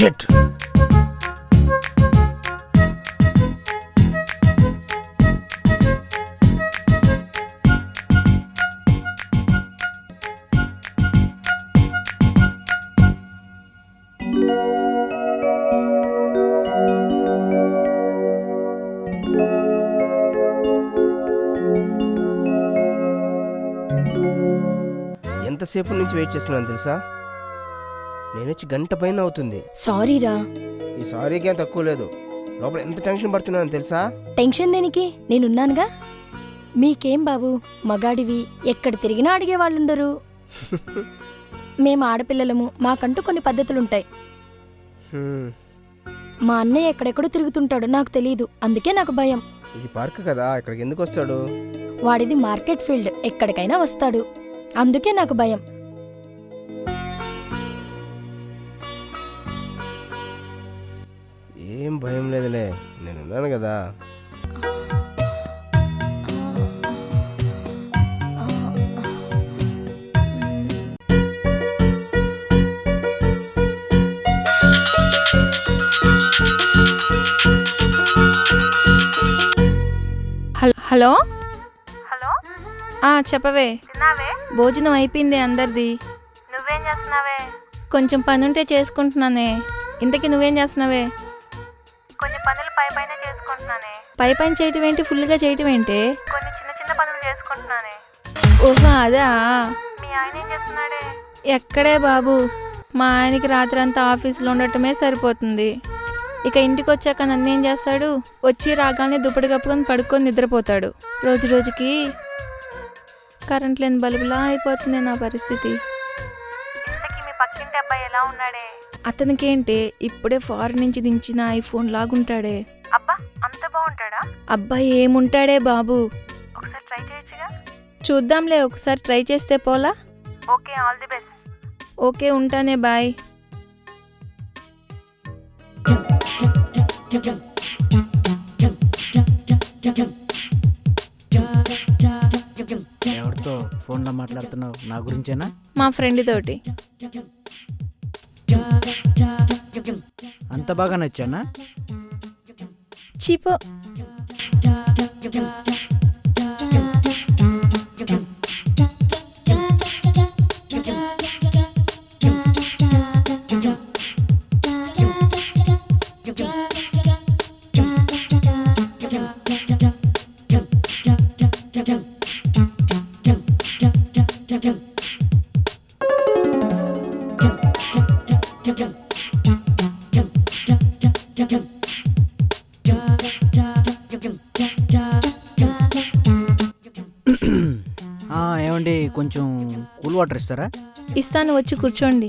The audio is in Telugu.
షిట్. ఎంతసేపు నుంచి వెయిట్ చేస్తున్నాను తెలుసా? నేనొచ్చి గంట పైన అవుతుంది. సారీరా. ఈ సారీకి ఏం తక్కువ లేదు. లోపల ఎంత టెన్షన్ పడుతున్నాను తెలుసా? టెన్షన్ దేనికి, నేనున్నానుగా. మీకేం బాబు, మగాడివి, ఎక్కడ తిరిగినా అడిగే వాళ్ళుండరు. మేము ఆడపిల్లలము, మాకంటూ కొన్ని పద్ధతులుంటాయి. మా అన్నయ్య ఎక్కడెక్కడో తిరుగుతుంటాడు, నాకు తెలీదు. అందుకే నాకు భయం. ఇది పార్క్ కదా, ఇక్కడికి ఎందుకు వస్తాడు? వాడిది మార్కెట్ ఫీల్డ్, ఎక్కడికైనా వస్తాడు. అందుకే నాకు భయం. ఏం భయం లేదులే, నేనున్నాను కదా. హలో హలో, చెప్పవే. తిన్నావే? భోజనం అయిపోయింది అందరిది. నువ్వేం చేస్తున్నావే? కొంచెం పని ఉంటే చేసుకుంటున్నానే. ఇంతకీ నువ్వేం చేస్తున్నావే? కొన్ని పనులు పైన చేసుకుంటున్నానే. పైన చేయటం ఏంటి, ఫుల్గా చేయటం ఏంటి? కొన్ని చిన్న చిన్న పనులు చేసుకుంటున్నానే. ఓహో అదా. మీ ఆయన ఏం చేస్తున్నాడే? ఎక్కడే బాబు, మా ఆయనకి రాత్రి అంతా ఆఫీస్లో ఉండటమే సరిపోతుంది. ఇక ఇంటికి వచ్చాక నన్ను ఏం చేస్తాడు? వచ్చి రాగానే దుప్పటి కప్పుకొని పడుకొని నిద్రపోతాడు. రోజు రోజుకి కరెంట్ లేని బల్బులా అయిపోతుంది నా పరిస్థితి. ఇంతకీ మీ పక్కింటి అబ్బాయి ఎలా ఉన్నాడే? అతనికేంటి, ఇప్పుడే ఫారెన్ నుంచి దించిన ఐఫోన్ లాగుంటాడే. అబ్బా, అంత బాగుంటాడా? అబ్బాయి ఏముంటాడే బాబు. ఒకసారి ట్రై చేయొచ్చుగా. చూద్దాంలే, ఒకసారి ట్రై చేస్తే పోలా. Okay, all the best. Okay, ఉంటానే, బాయ్. ఎవరితో ఫోన్లో మాట్లాడుతున్నావు? నా గురించేనా? మా ఫ్రెండ్ తోటి. అంత బాగా నచ్చానా? చీపో. ఏమండి, కొంచెం కూల్ వాటర్ ఇస్తారా? ఇస్తాను, వచ్చి కూర్చోండి.